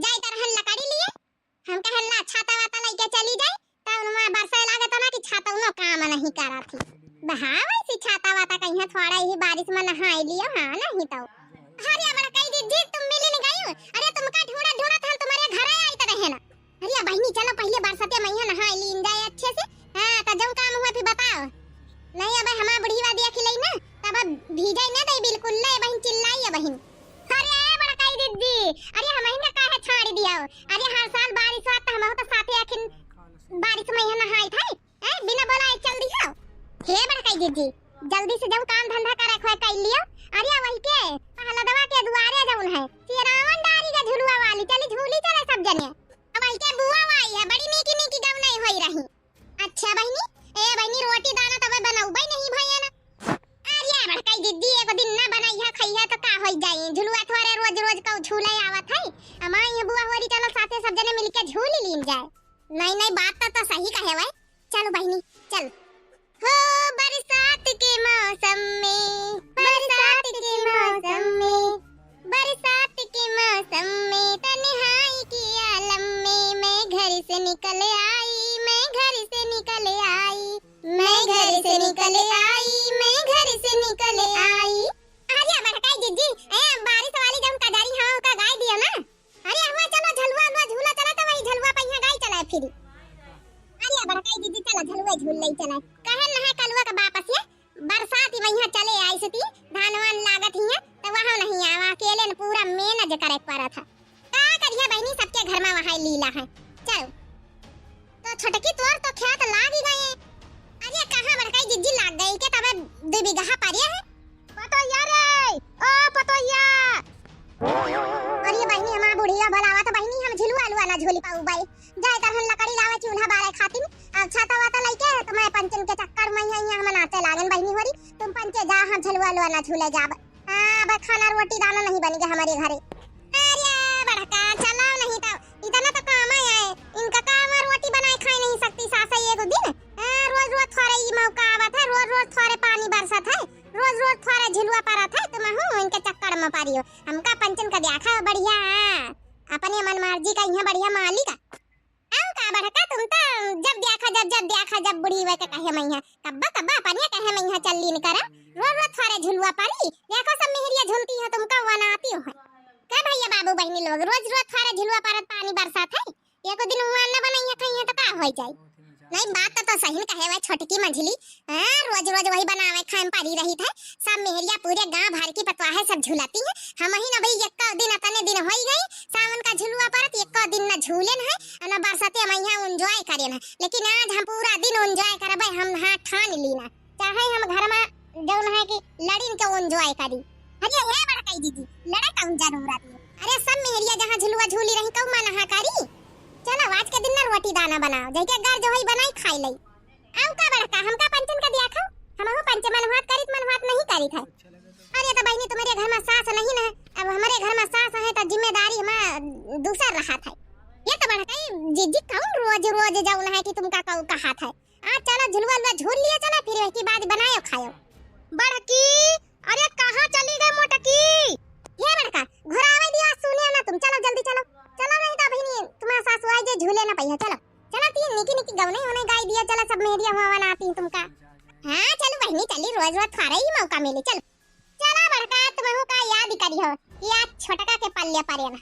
जाई तरहन लकड़ी लिए हम कहला छाता वाता लेके चली जाए त उनमा बरसा लागत ना कि छाता उनो काम नहीं करा थी बहावे सी छाता वाता कहिया थोड़ा ही बारिश में नहाई लियो हां नहीं तो अरे बड़ा कह दीजिए तुम मिले नहीं गई अरे तुमका ढूंढा ढूंढा था तुम्हारे घर आई त रहे ना अरे बहनी चलो पहले बरसाते मैया नहाई ली जाए अच्छे से हां त जब काम हुआ फिर बताओ नहीं अब हमार बुढ़ीवा देख लई ना तब भीजाई ना दे बिल्कुल ले बहन चिल्लाई है बहन अरे बड़ा कह दीदी अरे हम महीना काहे छाड़ दिया अरे हर साल बारिश होत हम तो साथे आखिन बारिश में यहाँ नहाई था बिना बोला चल दिया हे बड़ा कह दीदी जल्दी से जब काम धंधा करे खोए कर लियो अरे वही के पहला दवा के दुआरे जौन है सिरावन डाली का झुलुआ वाली चली झूली चले सब जने वही के बुआ वाई है बड़ी नीकी नीकी गव नहीं होई रही अच्छा बहनी ए बहनी रोटी दाना तबे बनाऊबई नहीं भैया ना अरे बड़ा कह दीदी एक दिन ना बनाई है खई है तो का होई जाई झुलुआ थोड़े रोज रोज का झूले आवत है अमाई ये बुआ होरी चलो साथे सब जने मिलके झूल लीन जाए नहीं बात तो सही कहे भाई चलो बहनी चल हो बरसात के मौसम में बरसात के मौसम में बरसात के मौसम में तन्हाई के आलम में मैं घर से निकल आई मैं घर से निकल आई मैं घर से निकल आई मैं घर से निकल आई अरे बड़काई दीदी बारिश वाली जब कजारी हां का गाय दियो ना अरे हुआ चलो झलुआ झूला चला तो वही झलुआ पहिया गाय चला फिर अरे बड़काई दीदी चला झलुआ झूल लई चला कहन ना कलुआ का वापस ये बरसात ही वही चले आई सती धानवान लागत हिया तो वहां नहीं आवा अकेले न पूरा मेहनत करे पड़ा था का करिया बहनी सबके घर में वहां लीला है चल तो छोटकी तोर तो खेत लाग ही गए अरे कहां बड़काई दीदी लाग गई के तबे 2 बीघा पारिया है पतोया रे ओ पतोया अरे बहनी हमार बुढ़िया भलावा तो बहनी हम झिलुआ लुआ ना झोली पाऊ बाई जाए तरहन लकड़ी लावे चूल्हा बारे खातिन अब छाता वाता लेके तो मैं पंचन के चक्कर में यहां हम नाचे लागन बहनी होरी तुम पंचे जा हम झलुआ लुआ ना झूले जाब अब खाना रोटी दाना नहीं बनेगा हमारे घरे अरे बड़का चलाओ नहीं तो इतना तो काम है इनका काम रोटी बनाए खाई नहीं सकती सास एक दिन रोज रोज थोड़े ही मौका आवत है रोज रोज थोड़े पानी बरसत है रोज रोज थोड़ा झुलुआ पारत है तुम हूं इनके चक्कर में पारियो हमका पंचन का देखा बढ़िया अपने मन मर्जी का यहां बढ़िया मालिक आओ का बड़का तुम तो जब देखा बुढ़ी वे के कहे मैया कब्बा अपने कहे मैया चल लीन करा रोज रोज थोड़े झुलुआ पारी देखो सब मेहरिया झूलती है तुमका वनाती हो का भैया बाबू बहनी लोग रोज रोज थोड़े झुलुआ पारत पानी बरसात है एको दिन हुआ न बनैया कहिया तो का होई जाए नहीं बात तो सही कहे वे छोटकी मंझली रोज रोज वही बनावे खाए पारी रही था सब मेहरिया पूरे गांव भर की पतवाहे सब झुलाती है हम ही न भाई एक दिन अतने दिन होई गई सावन का झुलुआ परत एक दिन न झूलेन है न बरसाते मैया एंजॉय करेन लेकिन आज हम पूरा दिन एंजॉय करबे हम हां ठान लीना चाहे हम घर में जौन है कि लड़ीन के एंजॉय करी अरे हे बड़ा कह दीदी लड़े कौन जरूरत है अरे सब मेहरिया जहां झुलुआ झूली रही कौ मना करी चलो आज के दिन ना रोटी दाना बनाओ जैके घर जो है बनाई खाई लई आऊ का बड़का हमका पंचन का दिया खाओ हमहु पंच मन भात नहीं करी था अरे तो बहनी तुम्हारे घर में सास नहीं ना अब हमारे घर में सास है तो जिम्मेदारी में दूसरा रहा था ये तो बड़का जीजी कौन रोज रोज जाऊन है कि तुमका कौ कहा था आज चलो झुलवा लुआ झूल लिया चला फिर उसके बाद बनायो खायो बड़की अरे कहां चली गई मोटकी ये बड़का घुरावे दिया सुनियो ना तुम चलो जल्दी चलो नहीं तो बहनी तुम्हारा सासू आई जे झूले ना पहिया चलो तीन निकी गवने होने गाय दिया चला सब मेहरिया हुआ बनाती तुमका हां चलो बहनी चली रोज रोज थारे ही मौका मिले चला बड़का तुमहु का याद करी हो कि आज छोटका के पल्ले पारे ना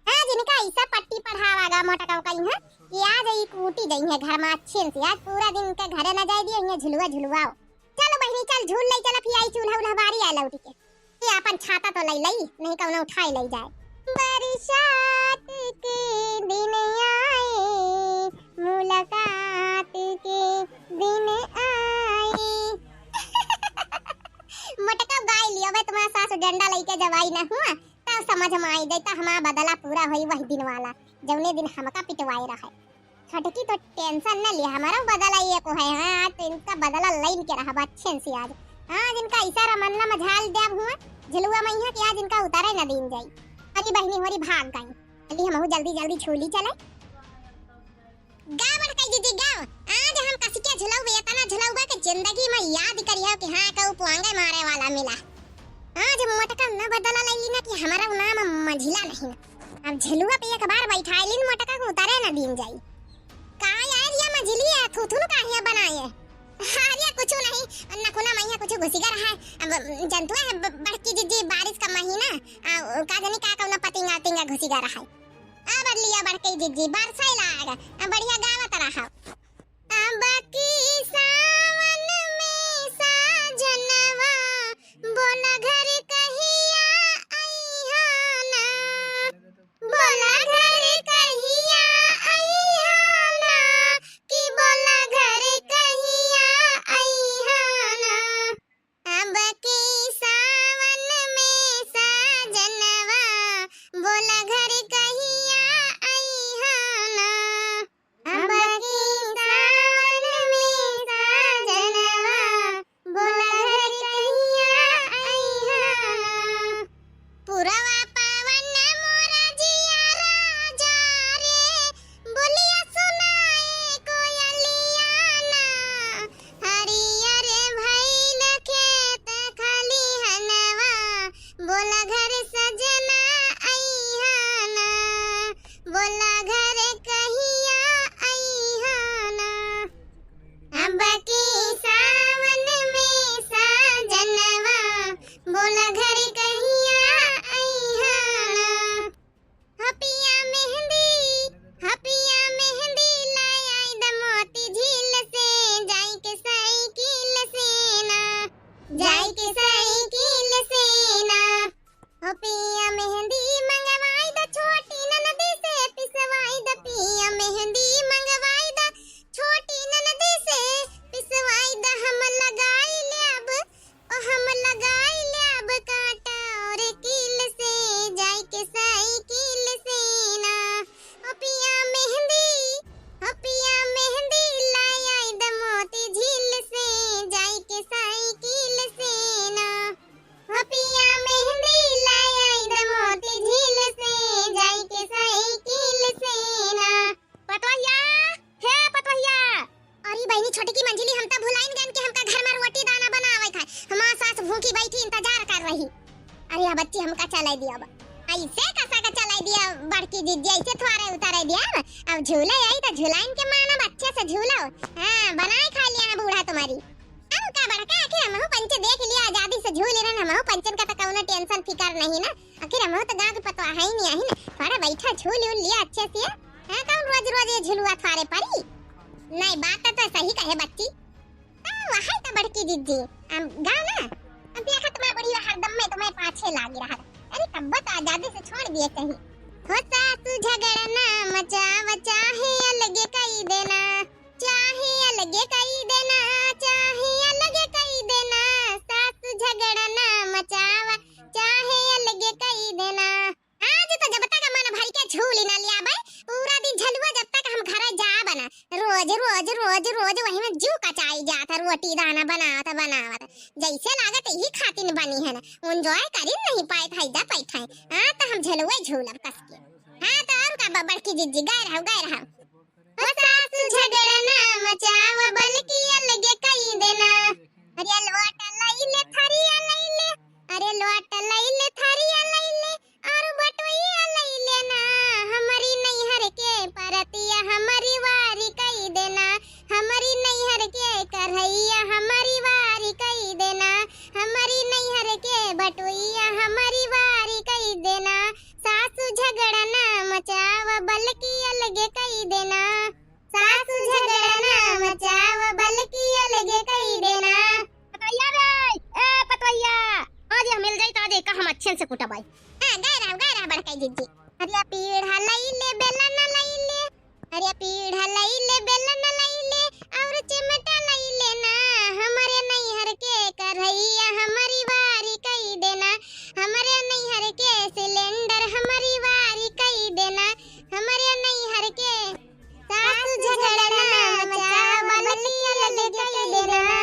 हां जिनका ऐसा पट्टी पढ़ावागा मोटका का है कि आज ई कूटी गई है घर में अच्छे से आज पूरा दिन के घरे ना जाई दिए ये झुलुआओ चलो बहनी चल झूल ले चला फिर आई चूल्हा उल्हा बारी आ लौटी के ये अपन छाता तो लई नहीं कौनो उठाई ले जाए बरसात के दिन आए मुलाकात के दिन आए मटका गाय लियो भाई तुम्हारा सास डंडा लेके जवाई ना हुआ तब समझ में आई देता हमारा बदला पूरा होई वही दिन वाला जौने दिन हमका पिटवाई रहा छटकी तो टेंशन न लिया हमारा बदला ये को है हां तो इनका बदला लेन के रहा अच्छे से आज आज इनका इशारा मनना में झाल देब हुआ झलुआ मैया कि आज इनका उतारे न दिन जाई अरे बहनी होरी भाग गई अली हम जल्दी छोली चले गावड़ कह दीदी गाव आज हम कसिके झुलाऊ इतना झुलाऊबा के जिंदगी में याद करियो कि हां कहू पुआंगे मारे वाला मिला आज मोटका न बदला लई ना कि हमारा नाम मंझिला नहीं अब झलुआ पे एक बार बैठाइलिन मोटका को उतारे ना दिन जाई का यार ये मझली है थुथुन काहे बनाए हारिया कुछ नहीं अन्ना कोना मैया कुछ घुसीगा रहा है अब जंतु है बड़की जीजी बारिश का महीना का जानी का कौना पतिंगा तिंगा घुसीगा रहा है अब लिया बड़की जीजी बरसाई लाग बढ़िया गावत रहा अब की सावन में साजनवा बोला घर कहिया आईहाना बोला घर कहिया आईहाना कि बोला घर कहिया आईहाना अब की सावन में साजनवा बोला घर कहिया आईहाना अब की सावन में साजनवा बोला घर कहिया आईहाना पुरवा पवन मोरा जिया राजा रे बोलिया सुनाए कोयलिया ना हरियर भइल खेत खलिहनवा बोला घर सजना आईहाना बोला घर कहिया आईहाना अब की सावन में साजनवा बोला घर कहिया आईहाना हपिया मेहंदी लाई आई द मोती झील से जाई के साइकिल से ना जाई के साइकिल से ना हपिया मेहंदी मंगवाई द छोटी ननदी से पिसवाई द पिया मेहंदी मंगवाई द छोटी ननदी से पिसवाई द हम लगाई ले अब हम लगाई ले अब कांटा और कील से जाई के साइकिल से ना हपिया मेहंदी लाई आई द मोती झील से जाई के साइकिल से ना हपिया मेहंदी लाई आई द मोती झील से जाई के साइकिल से ना पतवैया हे पतवैया अरे बहनी छोटी की मंजिली हम त भुलाइन गन के हमका घर में रोटी दाना बनावे था हमार सास भूखी बैठी इंतजार कर रही अरे बच्ची हमका चलाई दिया अब ऐसे कैसा का चलाई दिया बड़की जीजी ऐसे थोड़े उतारे दिया अब झूले आई तो झुलाइन के माना बच्चे से झूलो हां बनाई खा लिया है बूढ़ा तुम्हारी अब का बड़का आखिर हमहु पंच देख लिया आजादी से झूल रहे हमहु पंचन का तो कौनो टेंशन फिकर नहीं ना आखिर हमहु तो गांव के पतवा है ही नहीं है ना थोड़ा बैठा झूल लिया अच्छे से हां कौन रोज रोज ये झुलुआ थारे परी नहीं बात तो सही कहे बच्ची वहां तो बड़की जीजी गाना अब देखा तुम्हारी बड़ी हरदम में तुम्हें पाछे लागी रहा अरे तब्बत आजादी से छोड़ दिए कहीं हो सासु झगड़ना मचाव चाहे अलगे कई देना चाहे अलगे कई देना चाहे अलगे कई देना सासु झगड़ना मचाव चाहे अलगे कई देना आज तो जब तक मन भर के झूल ना लिया भाई पूरा दिन झलुआ जब तक हम घर जा बना रोज वही में जू कचाई जाता रोटी दाना बनावत जैसे लागत यही खातिन बनी है ना एंजॉय करी नहीं पाए था जा पैठा हां तो हम झलुआ झूलब कस के हां तो और का बड़की जीजी गए रहो ओ सासु झगड़ना मचाव बल्कि अलगे कई देना अरे लोट लइले थरिया लइले अरे लोट लइले थरिया लइले और बटोइया लइले ना हमारी नैहर के परतिया हमारी वारी कई देना हमारी नैहर के करहैया हमारी वारी कई देना हमारी नैहर के बटोइया हमारी वारी कई देना सासु झगड़ना मचाव बल्कि अलगे कई देना सासु झगड़ना मचाव बल्कि अलगे कई देना पतवैया रे पतवैया आज हम मिल जाई तो आज का हम अच्छे से कुटबाई हां गए रहा बड़काई जीजी अरे पीढ़ा लइले बेलन लइले अरे पीढ़ा लइले बेलन लइले और चिमटा लइले ना हमारे नैहर के करहैया हमारी वारी कई देना हमारे नैहर के सिलेंडर हमारी वारी कई देना हमारे नैहर के सासु झगड़ना मचाव बल्कि अलगे कई देना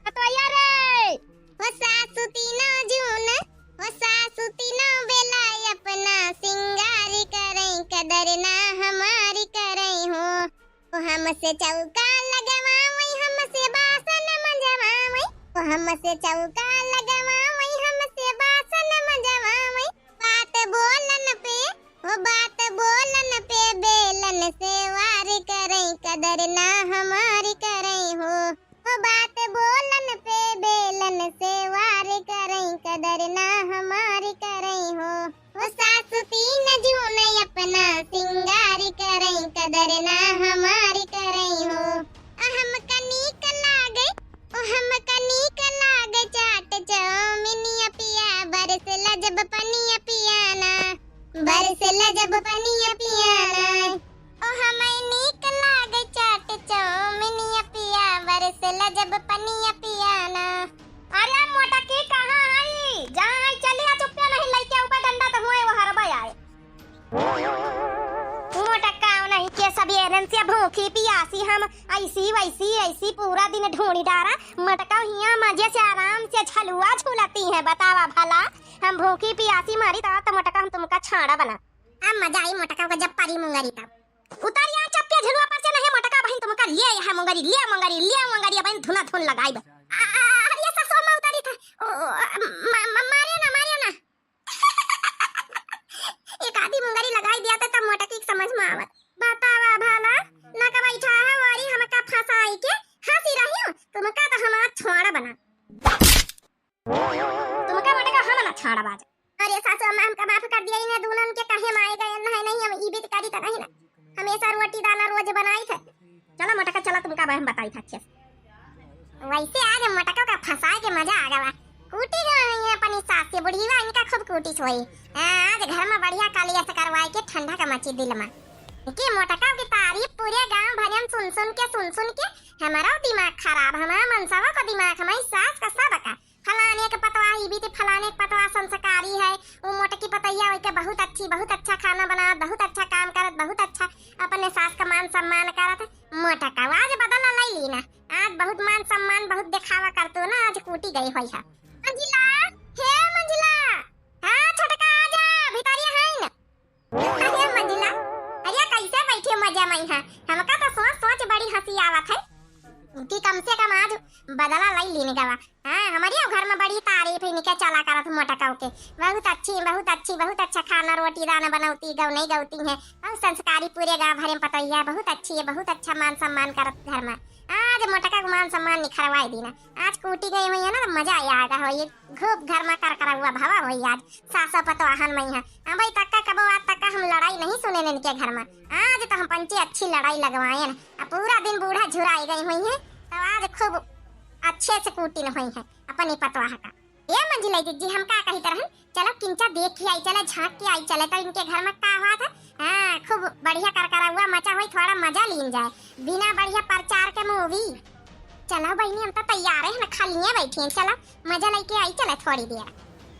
पतवैया रे हो सासु तीनों बेला अपना सिंगार करें कदर ना हमारी करें हो हमसे चौका लगवावई हमसे बासन मंजवावई हमसे चौका लगवावई हमसे बासन मंजवावई बात बोलन पे हो बात कदर ना हमारी करई हो बात बोलन पे बेलन से वार करई कदर ना हमारी करई हो सास तीन जून अपना सिंगार करई कदर ना हमारी करई हो हम कनीक लागे चाट चौमिनिया पिया बरसला जब पनिया पियाना बरसला जब पनिया पियाना ओ हमें नीक लागे चाट चौमिनिया पिया बरसला जब पनिया पियाना। अरे मोटा की कहां आई जहां आई चलिया चुपचाप नहीं लइके ऊपर डंडा तो हुए वो हरबा आए मोटा काव नहीं के सब एरन से भूखी पियासी हम ऐसी पूरा दिन ढूंढी डारा मटका हिया मजे से आराम से झलुआ झूलती है बतावा भला हम भूखी पियासी मारी तो मटका हम तुमका छाड़ा बना अब मजा आई मटका का जब पारी मुंगरी तब उतर यहाँ चप्पे झलुआ पर से नहीं मटका बहन तुमका लिए है मुंगरी बहन धुना धुन लगाई अरे ससुर में उतारी था मारियो ना एक आधी मुंगरी लगाई दिया था तब मोटा की समझ में आवत बतावा भला ना का बैठा है वारी हमका फसाई के हंसी रही हूं तुमका तो हमारा छोड़ा बना तुमका मटका हम ना छाड़ा बाज अरे सासू अम्मा हमका माफ कर दिया इन्हें दुल्हन के कहे माए गए नहीं हम ईबित करी त नहीं ना हमेशा रोटी दाना रोज बनाई थे चलो मटका चला तुमका बहन बताई था अच्छे वैसे आज मटका का फसाए के मजा आ गया कूटी गई अपनी सास से बुढ़ीवा इनका खूब कूटी सोई आज घर में बढ़िया कालिया से करवाए के ठंडा का मची दिल में कि मटका की तारीफ पूरे गांव भर में सुन के हमारा दिमाग खराब हमारा मनसावा का दिमाग हमारी सास का सब का फलाने के पतवा ही भी फलाने के पतवा संस्कारी है वो मोटकी पतैया होई के बहुत अच्छा खाना बनावत बहुत अच्छा काम करत बहुत अच्छा अपने सास का मान सम्मान करत मोटका आज बदल नहीं ली ना आज बहुत मान सम्मान बहुत दिखावा करतो ना आज कूटी गई होई है मंजिला हे मंजिला हां छोटका आजा भितरिया है ना अरे मंजिला अरे कैसे बैठे मजा में है हमका तो सोच बड़ी हंसी आवत है कि कम से कम आज बदला लाई लेने का हां हमारी घर में बड़ी तारीफ है निके चला करत मोटका के बहुत अच्छा खाना रोटी दाना बनाती गौ नहीं गौती है बहुत संस्कारी पूरे गांव भर में पतैया बहुत अच्छी है बहुत अच्छा मान सम्मान करत घर में आज मोटका को मान सम्मान निखरवाई दी ना आज कूटी गई हुई है ना तो मजा आएगा हो ये खूब घर में कर हुआ भावा हुई आज सासा पतवाहन में है भाई तक का कबो आज तक हम लड़ाई नहीं सुने इनके घर में आज तो हम पंची अच्छी लड़ाई लगवाए ना पूरा दिन बूढ़ा झुराई गई हुई है तो आज खूब अच्छे से कूटी न हुई है अपनी पतवाह का ये मंजिला जी हम का कही तरह चलो किंचा देख के आई चले झांक के आई चले तो इनके घर में का हुआ था हां खूब बढ़िया कर हुआ मचा हुई थोड़ा मजा लीन जाए बिना बढ़िया प्रचार के मूवी चलो बहनी हम तो तैयार है ना खाली बैठी हैं चलो मजा लेके आई चले थोड़ी देर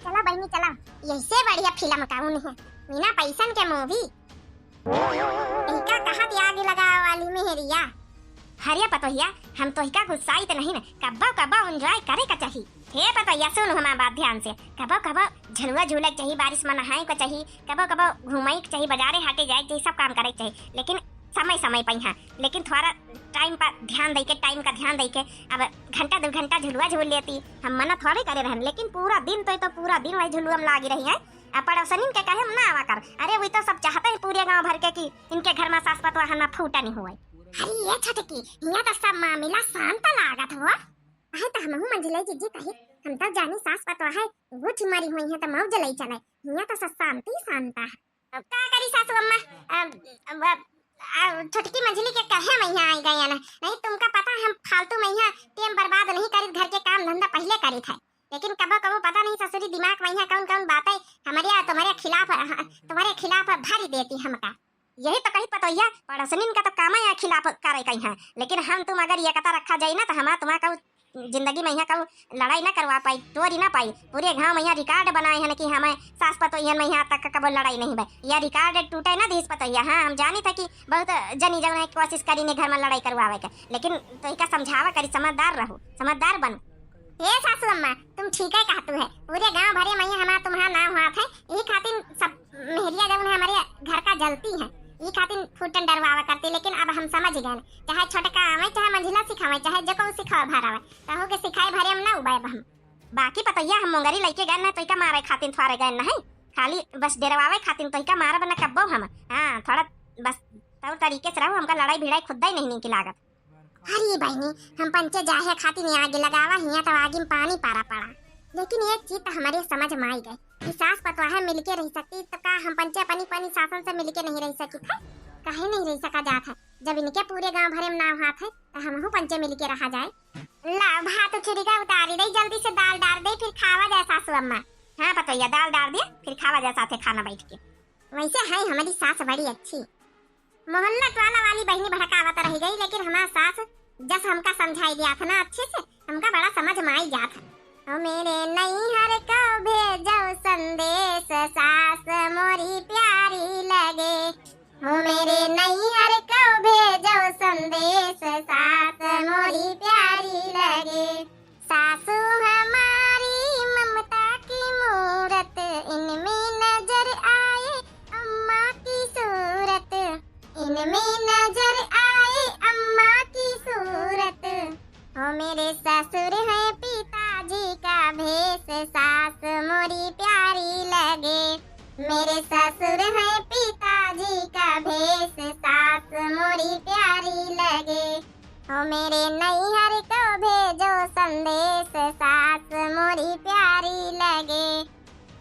चलो बहनी चलो यही बढ़िया फिल्म का उन है बिना पैसन के मूवी इनका कहा आग लगा वाली मेहरिया हरिया पतोहिया हम तो हिका गुस्साई तो नहीं ना कब्बा एंजॉय करे का चाहिए हे पतोहिया सुन हमारा बात ध्यान से कबो झलुआ झूला चाहिए बारिश में नहाए को चाहिए कबो घूमई के चाहिए बाजारे हाटे जाए चाहिए सब काम करे चाहिए लेकिन समय पे यहाँ लेकिन थोड़ा टाइम पर ध्यान दे के टाइम का ध्यान दे के अब घंटा 2 घंटा झुलुआ झूल लेती हम मना थोड़े करे रहन लेकिन पूरा दिन तो पूरा दिन वही झुलुआ में लागी रही है अब पड़ोसनिन के कहे हम ना आवा कर अरे वही तो सब चाहते हैं पूरे गांव भर के कि इनके घर में सास पतवाहन में फूटा नहीं हुआ अरे ये छटकी यहाँ तो सब मामला शांत लागत हुआ है तो हम मंजिला जी कहे हम तो जानी सास पतवा है वो मरी हुई है तो मौज जलाई चले यहाँ तो सब शांता है अब का करी सासू अम्मा छोटकी मंजिली के कहे मैं यहाँ आई गई ना नहीं तुमका पता हम फालतू में यहाँ टाइम बर्बाद नहीं करी घर के काम धंधा पहले करी थे लेकिन कबो पता नहीं ससुरी दिमाग में यहाँ कौन बातें हमारे तुम्हारे खिलाफ भारी देती हमका यही तो कही पतोहिया पड़ोसनिन का तो काम है खिलाफ करे कहीं है लेकिन हम तुम अगर ये कता रखा जाए ना तो हमारा तुम्हारा जिंदगी में यहाँ का लड़ाई ना करवा पाई तोरी ना पाई पूरे गांव में यहाँ रिकॉर्ड बनाए हैं कि हमें सास पतोहियन में यहाँ तक कब लड़ाई नहीं भाई यह रिकॉर्ड टूटे ना धीस पतोहिया हाँ हम जानी था कि बहुत जनी जन कोशिश करी ने घर में लड़ाई करवावे का लेकिन तो इका समझावा करी समझदार रहो समझदार बन हे सासू अम्मा तुम ठीक है कहतू है पूरे गांव भरे में हमारा तुम्हारा नाम हुआ था यही खातिर सब मेहरिया जब हमारे घर का जलती है ये खातिर फूटन डरवावा करती लेकिन अब हम समझ गए चाहे छोटका आवे चाहे मंजिला सिखावे चाहे जो को सिखावे भरावे कहो के सिखाए भरे हम ना उबाए हम बाकी पतैया हम मुंगरी लेके गए ना तो इका मारे खातिर थोड़े गए नहीं खाली बस डरवावे खातिर तो इका मारे बना कब्बो हम हां थोड़ा बस तौर तरीके से रहो, हमका लड़ाई भिड़ाई खुद ही नहीं की लागत। अरे बहनी हम पंचे जाहे खातिर नहीं आगे लगावा हिया तो आगे में पानी पारा पड़ा, लेकिन एक चीज तो हमारे समझ में आई गई कि सास पतवाह मिलके रह सकती तो का हम पंचे अपनी पानी सासन से मिलके नहीं रह सकती है? काहे नहीं रह सका जात है? जब इनके पूरे गांव भरे में नाव हाथ है तो हम पंचे मिलके रहा जाए। ला भात खिरिका उतारी दे, जल्दी से दाल डाल दे, फिर खावा जाए सासू अम्मा। हाँ पतोहिया, दाल डाल दिया, फिर खावा जाए साथे खाना बैठ के। वैसे है हमारी सास बड़ी अच्छी, मोहल्ला टोला वाली बहनी भड़कावत रह गई, लेकिन हमारा सास जस हमका समझाई दिया था ना अच्छे से, हमका बड़ा समझ में आई जात है। ओ मेरे नैहर को भेजो संदेश, सास मोरी प्यारी लगे। ओ मेरे नैहर को भेजो संदेश, सास मोरी प्यारी लगे। सासू हमारी ममता की मूरत, इनमें नजर आए अम्मा की सूरत, इनमें नजर आए अम्मा की सूरत। ओ मेरे ससुर हैं पिताजी का भेष, सास मोरी प्यारी लगे। मेरे ससुर हैं पिताजी का भेष, सास मोरी प्यारी लगे। ओ मेरे नैहर को भेजो संदेश, सास मोरी प्यारी लगे।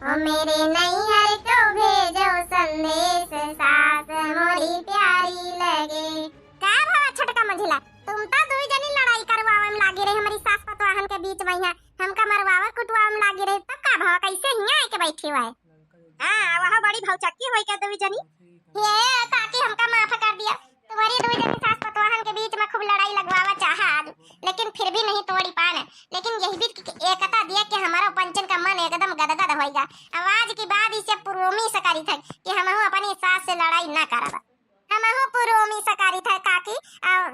ओ मेरे नैहर को भेजो संदेश, सास मोरी प्यारी लगे। का भावा छोटका मंझिला, तुम तो दुई जनी लड़ाई करवावे में लागी रही हमारी सास पतवाहन के बीच में, यहाँ हमका मरवावा कुटवावे में लागी रही, तब का भावा कैसे हिया आके बैठी हुआ है? हाँ वहाँ बड़ी भौचक्की होई क्या दुई जनी? ये ताकि हमका माफ कर दिया, तुम्हारी दुई जनी सास पतवाहन के बीच में खूब लड़ाई लगवावा चाहा आज, लेकिन फिर भी नहीं तोड़ी पाने। लेकिन यही भी एकता दिया कि हमारा पंचन का मन एकदम गदगद होएगा। आवाज की बात इसे पुरोमी सकारी था कि हम अपनी सास से लड़ाई ना करब। हम पुरोमी सकारी था काकी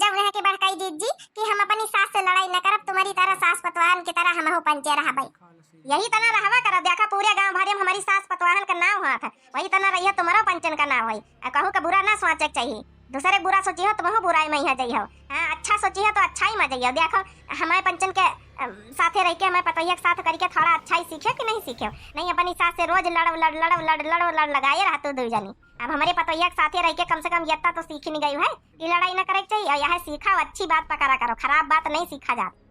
जब रह के बड़काई दीदी कि हम अपनी सास से लड़ाई न करब, तुम्हारी तरह सास पतवाहन की तरह हम पंचे रहा भाई। यही तना रहवा कर, देखा पूरे गांव भरे में हमारी सास पतवाहन का नाम हुआ था, वही तना रही तुम्हारा पंचन का नाम हुई। कहूँ का बुरा ना सोचे चाहिए, दूसरे बुरा सोची हो तो वह बुराई में ही जाइ हो। हाँ अच्छा सोची हो तो अच्छा ही में जाइ। देखो हमारे पंचन के साथे रह के हमारे पतोहिया के साथ करके थोड़ा अच्छा ही सीखे कि नहीं सीखे? नहीं अपनी सास से रोज लड़ लगाए रहा तू दो जनी। अब हमारे पतोहिया के साथे रह के कम से कम यत्ता तो सीख नहीं गई है कि लड़ाई ना करे चाहिए। और यह सीखा अच्छी बात पकड़ा करो, खराब बात नहीं सीखा जाता।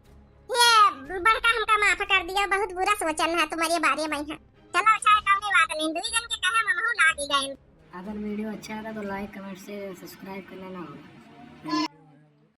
ये बड़का हमका माफ कर दिया, बहुत बुरा सोचन है तुम्हारे बारे में। चलो अच्छा कौन बात नहीं, दुई जन के कहे हम लागी गए। अगर वीडियो अच्छा लगा तो लाइक कमेंट से सब्सक्राइब कर लेना होगा।